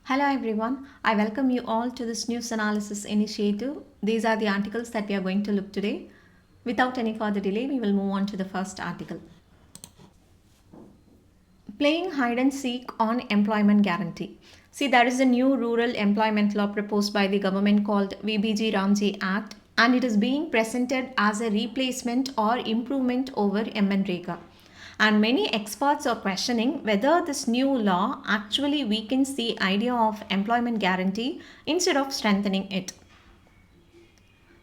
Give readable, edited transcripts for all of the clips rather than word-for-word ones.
Hello everyone, I welcome you all to this news analysis initiative. These are the articles that we are going to look today. Without any further delay, we will move on to the first article. Playing hide and seek on employment guarantee. See, there is a new rural employment law proposed by the government called VBG Ramji Act, and it is being presented as a replacement or improvement over MNREGA. And many experts are questioning whether this new law actually weakens the idea of employment guarantee instead of strengthening it.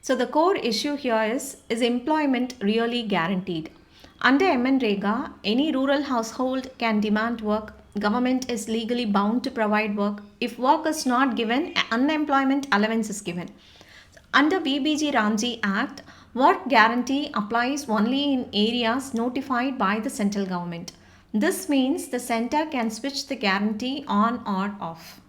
So the core issue here is employment really guaranteed? Under MNREGA, any rural household can demand work. Government is legally bound to provide work. If work is not given, unemployment allowance is given. Under BBG Ramji Act, work guarantee applies only in areas notified by the central government. This means the center can switch the guarantee on or off.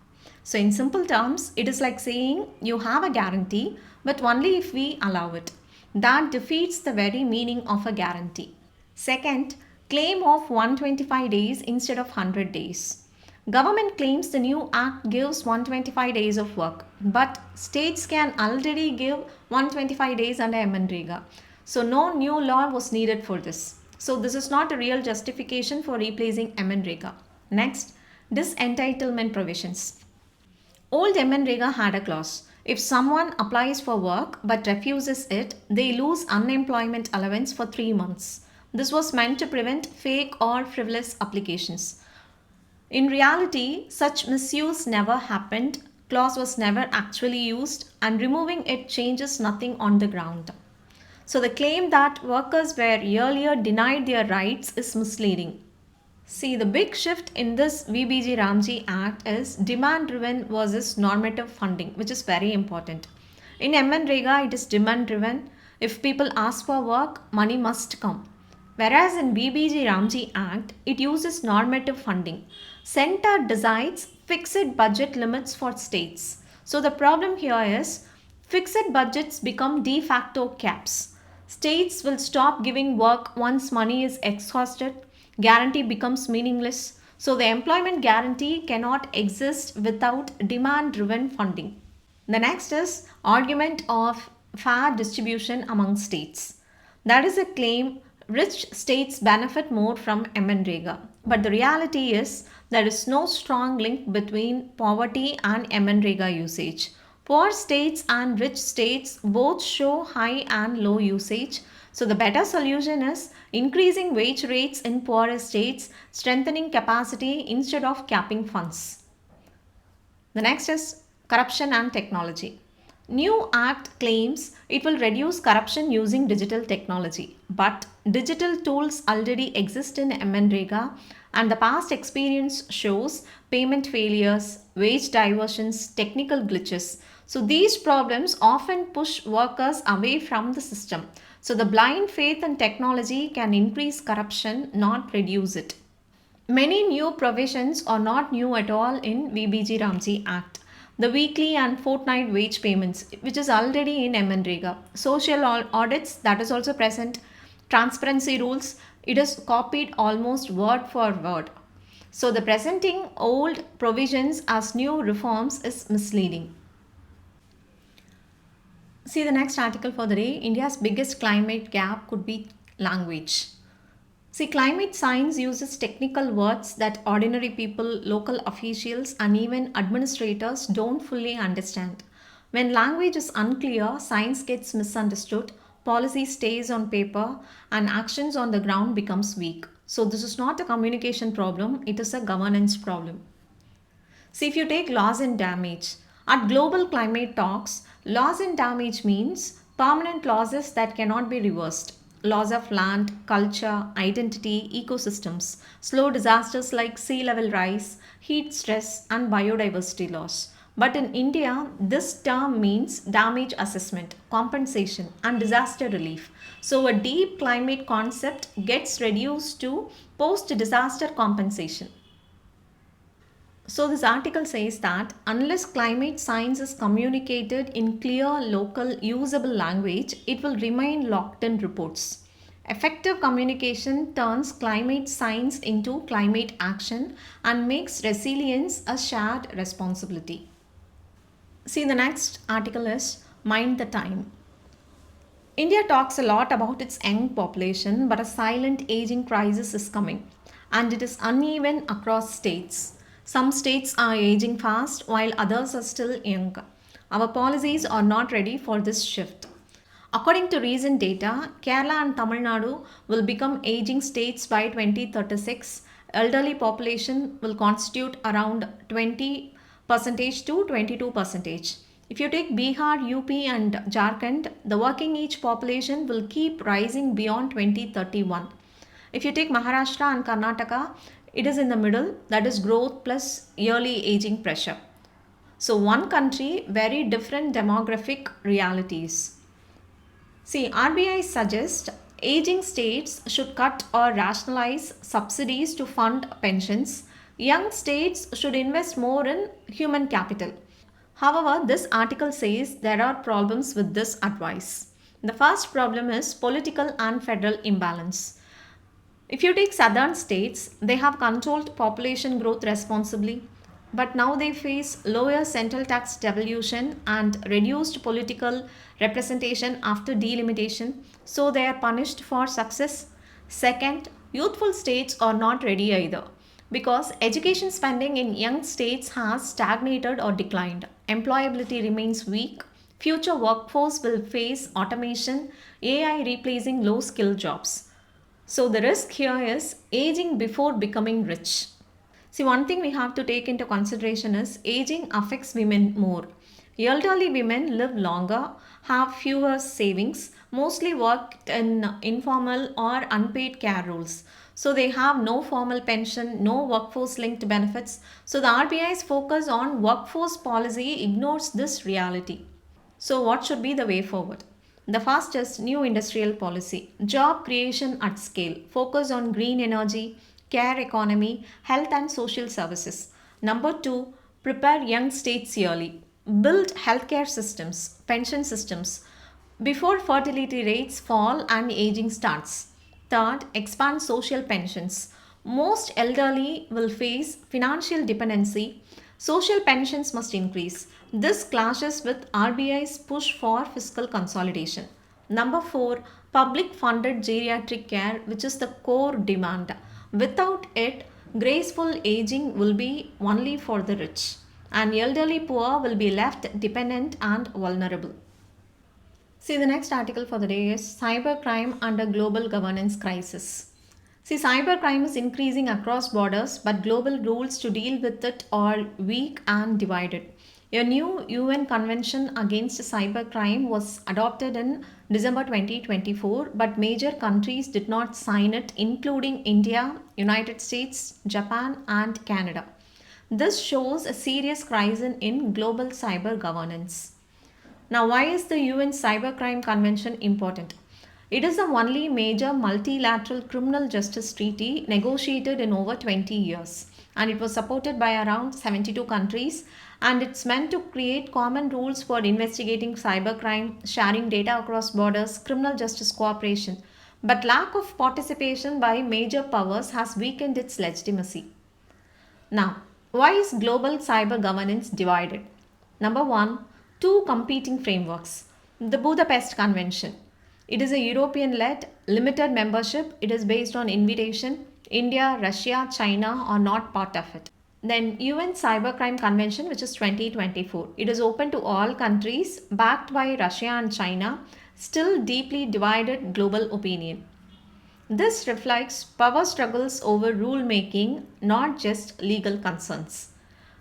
So, in simple terms, it is like saying you have a guarantee, but only if we allow it. That defeats the very meaning of a guarantee. Second, claim of 125 days instead of 100 days. Government claims the new act gives 125 days of work, but states can already give 125 days under MNREGA. So no new law was needed for this. So this is not a real justification for replacing MNREGA. Next, disentitlement provisions. Old MNREGA had a clause. If someone applies for work but refuses it, they lose unemployment allowance for 3 months. This was meant to prevent fake or frivolous applications. In reality, such misuse never happened, clause was never actually used, and removing it changes nothing on the ground. So the claim that workers were earlier denied their rights is misleading. See, the big shift in this VBG Ramji Act is demand driven versus normative funding, which is very important. In MNREGA, it is demand driven. If people ask for work, money must come. Whereas in BBG Ramji Act, it uses normative funding. Center decides fixed budget limits for states. So the problem here is fixed budgets become de facto caps. States will stop giving work once money is exhausted. Guarantee becomes meaningless. So the employment guarantee cannot exist without demand driven funding. The next is argument of fair distribution among states. That is a claim rich states benefit more from MNREGA. But the reality is there is no strong link between poverty and MNREGA usage. Poor states and rich states both show high and low usage. So the better solution is increasing wage rates in poorer states, strengthening capacity instead of capping funds. The next is corruption and technology. New Act claims it will reduce corruption using digital technology, but digital tools already exist in MNREGA, and the past experience shows payment failures, wage diversions, technical glitches. So these problems often push workers away from the system. So the blind faith in technology can increase corruption, not reduce it. Many new provisions are not new at all in VBG Ramji Act. The weekly and fortnight wage payments, which is already in MNREGA. Social audits, that is also present. Transparency rules, it is copied almost word for word. So the presenting old provisions as new reforms is misleading. See the next article for the day. India's biggest climate gap could be language. See, climate science uses technical words that ordinary people, local officials, and even administrators don't fully understand. When language is unclear, science gets misunderstood, policy stays on paper, and actions on the ground becomes weak. So this is not a communication problem, it is a governance problem. See, if you take loss and damage, at global climate talks, loss and damage means permanent losses that cannot be reversed. Loss of land, culture, identity, ecosystems, slow disasters like sea level rise, heat stress, and biodiversity loss. But in India, this term means damage assessment, compensation, and disaster relief. So a deep climate concept gets reduced to post disaster compensation. So this article says that unless climate science is communicated in clear, local, usable language, it will remain locked in reports. Effective communication turns climate science into climate action and makes resilience a shared responsibility. See, the next article is Mind the Time. India talks a lot about its young population, but a silent aging crisis is coming, and it is uneven across states. Some states are aging fast while others are still young. Our policies are not ready for this shift. According to recent data, Kerala and Tamil Nadu will become aging states by 2036. Elderly population will constitute around 20 percentage to 22 percentage. If you take Bihar, UP and Jharkhand, the working age population will keep rising beyond 2031. If you take Maharashtra and Karnataka, it is in the middle, that is growth plus yearly aging pressure. So one country, very different demographic realities. See, RBI suggests aging states should cut or rationalize subsidies to fund pensions. Young states should invest more in human capital. However, this article says there are problems with this advice. The first problem is political and federal imbalance. If you take southern states, they have controlled population growth responsibly, but now they face lower central tax devolution and reduced political representation after delimitation, so they are punished for success. Second, youthful states are not ready either because education spending in young states has stagnated or declined. Employability remains weak. Future workforce will face automation, AI replacing low skill jobs. So the risk here is aging before becoming rich. See, one thing we have to take into consideration is aging affects women more. Elderly women live longer, have fewer savings, mostly work in informal or unpaid care roles. So they have no formal pension, no workforce linked benefits. So the RBI's focus on workforce policy ignores this reality. So, what should be the way forward? The first is new industrial policy, job creation at scale, focus on green energy, care economy, health and social services. Number two, prepare young states yearly, build healthcare systems, pension systems before fertility rates fall and aging starts. Third, expand social pensions. Most elderly will face financial dependency. Social pensions must increase. This clashes with RBI's push for fiscal consolidation. Number 4, public funded geriatric care, which is the core demand. Without it, graceful aging will be only for the rich, and elderly poor will be left dependent and vulnerable. See, the next article for the day is Cybercrime Under Global Governance Crisis. See, cybercrime is increasing across borders, but global rules to deal with it are weak and divided. A new UN Convention Against Cybercrime was adopted in December 2024, but major countries did not sign it, including India, United States, Japan, and Canada. This shows a serious crisis in global cyber governance. Now, why is the UN Cybercrime Convention important? It is the only major multilateral criminal justice treaty negotiated in over 20 years, and it was supported by around 72 countries, and it's meant to create common rules for investigating cybercrime, sharing data across borders, criminal justice cooperation. But lack of participation by major powers has weakened its legitimacy. Now, why is global cyber governance divided? Number one, two competing frameworks. The Budapest Convention. It is a European led, limited membership. It is based on invitation. India, Russia, China are not part of it. Then UN Cybercrime Convention, which is 2024. It is open to all countries, backed by Russia and China, still deeply divided global opinion. This reflects power struggles over rule making, not just legal concerns.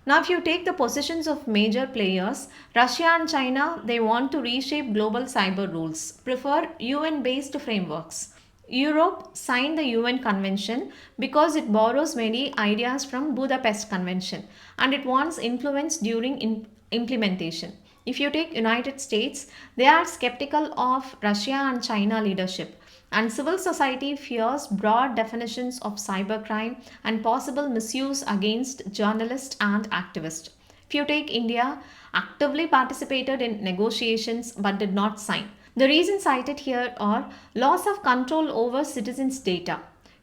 Now, if you take the positions of major players, Russia and China, they want to reshape global cyber rules, prefer UN based frameworks. Europe signed the UN Convention because it borrows many ideas from Budapest Convention and it wants influence during implementation. If you take United States, they are skeptical of Russia and China leadership, and civil society fears broad definitions of cybercrime and possible misuse against journalists and activists. If you take India, actively participated in negotiations but did not sign. The reasons cited here are loss of control over citizens' data,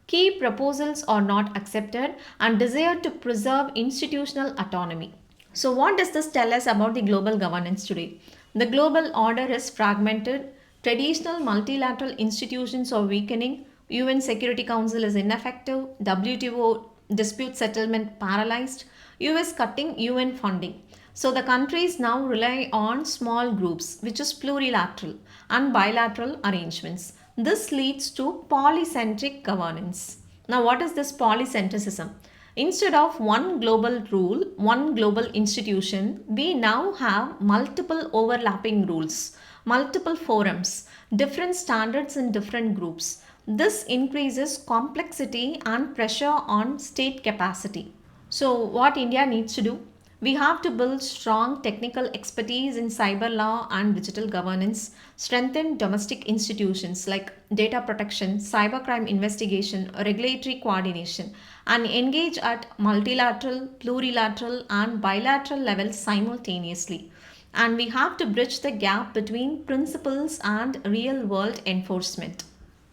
key proposals are not accepted, and desire to preserve institutional autonomy. So, what does this tell us about the global governance today? The global order is fragmented, traditional multilateral institutions are weakening, UN Security Council is ineffective, WTO dispute settlement paralyzed, US cutting UN funding. So the countries now rely on small groups, which is plurilateral and bilateral arrangements. This leads to polycentric governance. Now, what is this polycentricism? Instead of one global rule, one global institution, we now have multiple overlapping rules, multiple forums, different standards in different groups. This increases complexity and pressure on state capacity. So, what India needs to do? We have to build strong technical expertise in cyber law and digital governance, strengthen domestic institutions like data protection, cybercrime investigation, regulatory coordination, and engage at multilateral, plurilateral, and bilateral levels simultaneously. And we have to bridge the gap between principles and real world enforcement.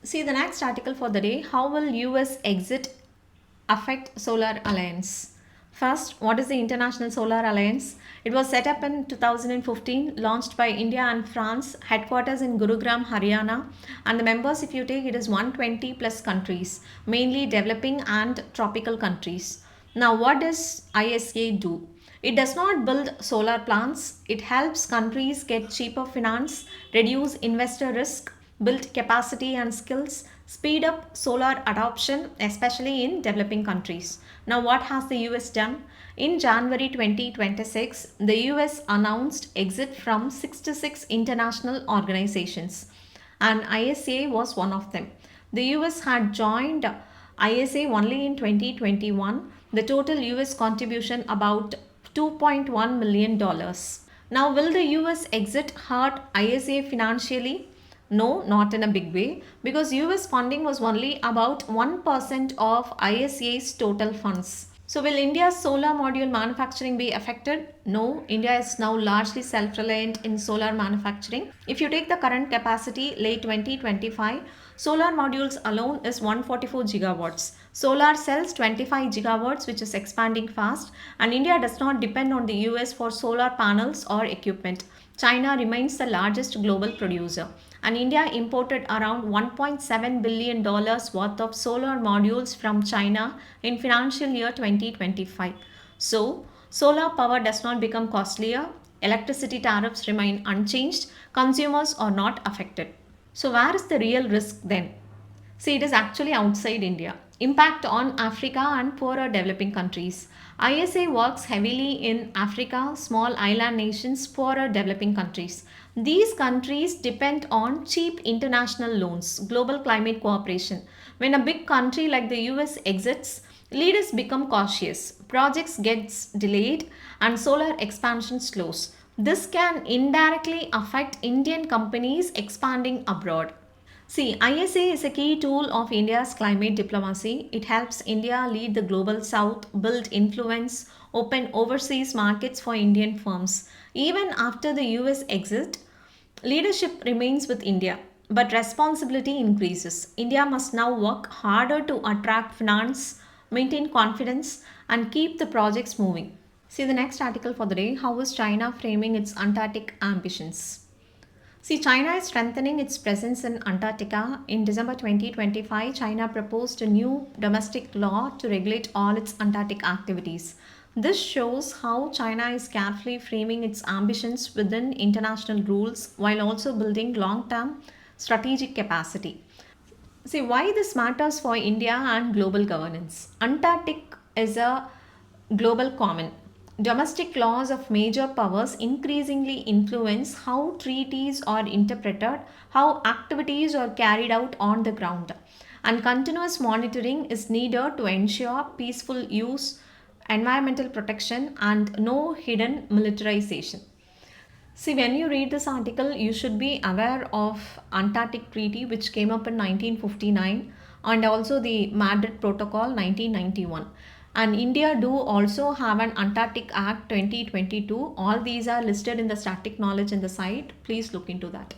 See the next article for the day. How will US exit affect Solar Alliance? First, what is the International Solar Alliance? It was set up in 2015, launched by India and France, headquarters in Gurugram, Haryana, and the members, if you take, it is 120 plus countries, mainly developing and tropical countries. Now, what does ISA do? It does not build solar plants. It helps countries get cheaper finance, reduce investor risk, build capacity and skills, speed up solar adoption, especially in developing countries. Now, what has the US done? In January 2026, the US announced exit from 66 international organizations, and ISA was one of them. The US had joined ISA only in 2021. The total US contribution about $2.1 million. Now, will the US exit hurt ISA financially? No, not in a big way, because US funding was only about 1% of ISA's total funds. So, will India's solar module manufacturing be affected? No, India is now largely self reliant in solar manufacturing. If you take the current capacity, late 2025, solar modules alone is 144 gigawatts. Solar cells 25 gigawatts, which is expanding fast, and India does not depend on the US for solar panels or equipment. China remains the largest global producer, and India imported around $1.7 billion worth of solar modules from China in financial year 2025. So, solar power does not become costlier, electricity tariffs remain unchanged, consumers are not affected. So, where is the real risk then? See, it is actually outside India. Impact on Africa and poorer developing countries. ISA works heavily in Africa, small island nations, poorer developing countries. These countries depend on cheap international loans, global climate cooperation. When a big country like the US exits, leaders become cautious, projects get delayed, and solar expansion slows. This can indirectly affect Indian companies expanding abroad. See, ISA is a key tool of India's climate diplomacy. It helps India lead the global south, build influence, open overseas markets for Indian firms. Even after the US exit, leadership remains with India, but responsibility increases. India must now work harder to attract finance, maintain confidence, and keep the projects moving. See the next article for the day. How is China framing its Antarctic ambitions? See, China is strengthening its presence in Antarctica. In December 2025, China proposed a new domestic law to regulate all its Antarctic activities. This shows how China is carefully framing its ambitions within international rules while also building long term strategic capacity. See, why this matters for India and global governance. Antarctic is a global common. Domestic laws of major powers increasingly influence how treaties are interpreted, how activities are carried out on the ground, and continuous monitoring is needed to ensure peaceful use, environmental protection, and no hidden militarization. See, when you read this article, you should be aware of Antarctic Treaty, which came up in 1959, and also the Madrid Protocol 1991. And India do also have an Antarctic Act 2022. All these are listed in the static knowledge in the site. Please look into that.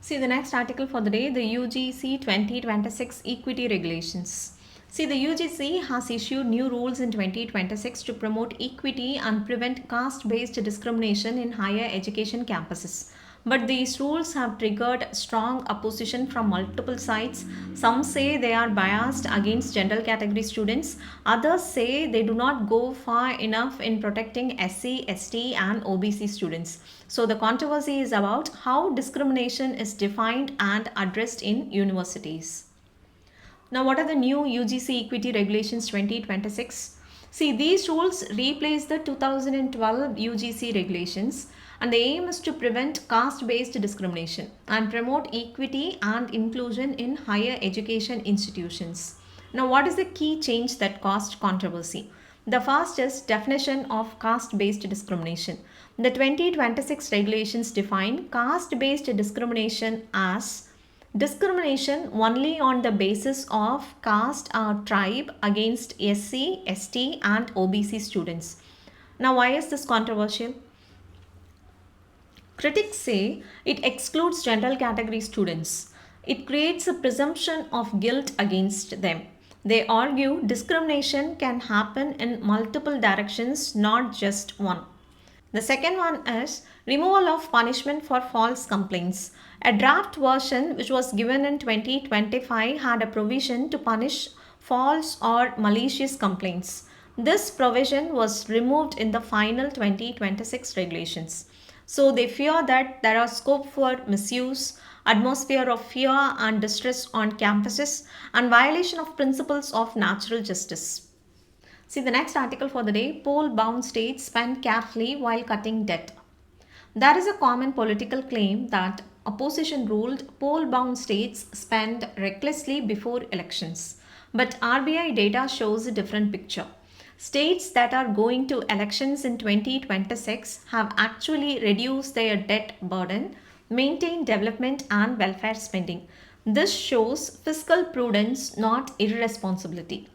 See the next article for the day, the UGC 2026 Equity Regulations. See, the UGC has issued new rules in 2026 to promote equity and prevent caste-based discrimination in higher education campuses. But these rules have triggered strong opposition from multiple sides. Some say they are biased against general category students. Others say they do not go far enough in protecting SC, ST, and OBC students. So the controversy is about how discrimination is defined and addressed in universities. Now, what are the new UGC Equity Regulations 2026? See, these rules replace the 2012 UGC regulations, and the aim is to prevent caste-based discrimination and promote equity and inclusion in higher education institutions. Now, what is the key change that caused controversy? The first is definition of caste-based discrimination. The 2026 regulations define caste-based discrimination as discrimination only on the basis of caste or tribe against SC, ST, and OBC students. Now, why is this controversial? Critics say it excludes general category students. It creates a presumption of guilt against them. They argue discrimination can happen in multiple directions, not just one. The second one is removal of punishment for false complaints. A draft version which was given in 2025 had a provision to punish false or malicious complaints. This provision was removed in the final 2026 regulations. So they fear that there are scope for misuse, atmosphere of fear and distress on campuses, and violation of principles of natural justice. See the next article for the day, poll bound states spend carefully while cutting debt. There is a common political claim that opposition ruled poll bound states spend recklessly before elections. But RBI data shows a different picture. States that are going to elections in 2026 have actually reduced their debt burden, maintained development and welfare spending. This shows fiscal prudence, not irresponsibility.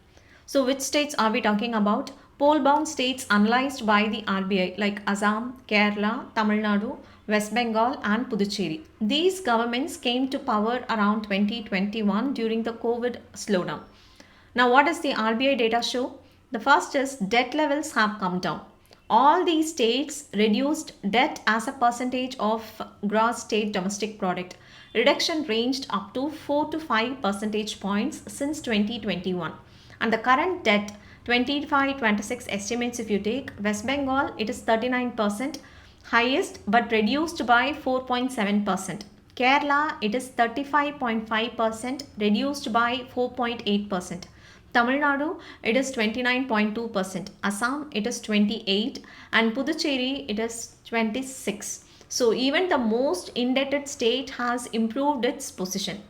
So, which states are we talking about? Poll bound states analyzed by the RBI like Assam, Kerala, Tamil Nadu, West Bengal, and Puducherry. These governments came to power around 2021 during the COVID slowdown. Now, what does the RBI data show? The first is debt levels have come down. All these states reduced debt as a percentage of gross state domestic product. Reduction ranged up to 4 to 5 percentage points since 2021. And the current debt 25-26 estimates, if you take West Bengal, it is 39%, highest but reduced by 4.7%. Kerala, it is 35.5%, reduced by 4.8%. Tamil Nadu, it is 29.2%. Assam, it is 28%. And Puducherry, it is 26%. So even the most indebted state has improved its position.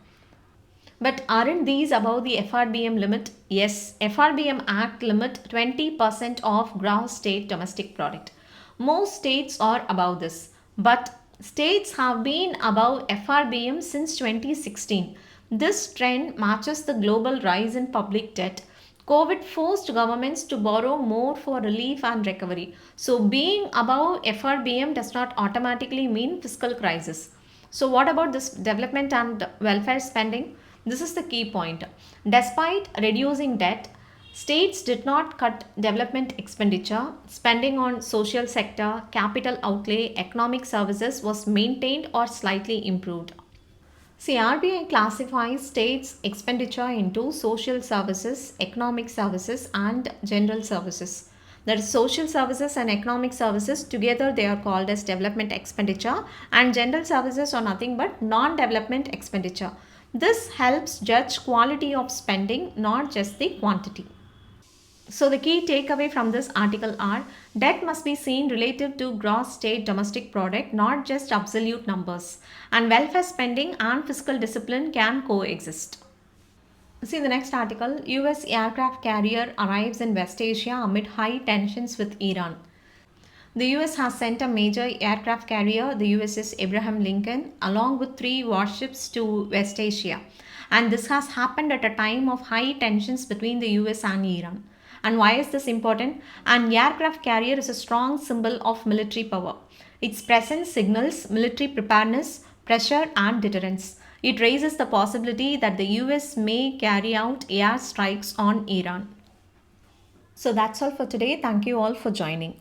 But aren't these above the FRBM limit? Yes, FRBM Act limit 20% of gross state domestic product. Most states are above this, but states have been above FRBM since 2016. This trend matches the global rise in public debt. COVID forced governments to borrow more for relief and recovery. So being above FRBM does not automatically mean fiscal crisis. So what about this development and welfare spending? This is the key point. Despite reducing debt, states did not cut development expenditure. Spending on social sector, capital outlay, economic services was maintained or slightly improved. See, RBI classifies states' expenditure into social services, economic services, and general services. That is, social services and economic services together they are called as development expenditure, and general services are nothing but non-development expenditure. This helps judge quality of spending, not just the quantity. So the key takeaway from this article are debt must be seen relative to gross state domestic product, not just absolute numbers. And welfare spending and fiscal discipline can coexist. See the next article, US aircraft carrier arrives in West Asia amid high tensions with Iran. The US has sent a major aircraft carrier, the USS Abraham Lincoln, along with 3 warships to West Asia. And this has happened at a time of high tensions between the US and Iran. And why is this important? An aircraft carrier is a strong symbol of military power. Its presence signals military preparedness, pressure, and deterrence. It raises the possibility that the US may carry out air strikes on Iran. So that's all for today. Thank you all for joining.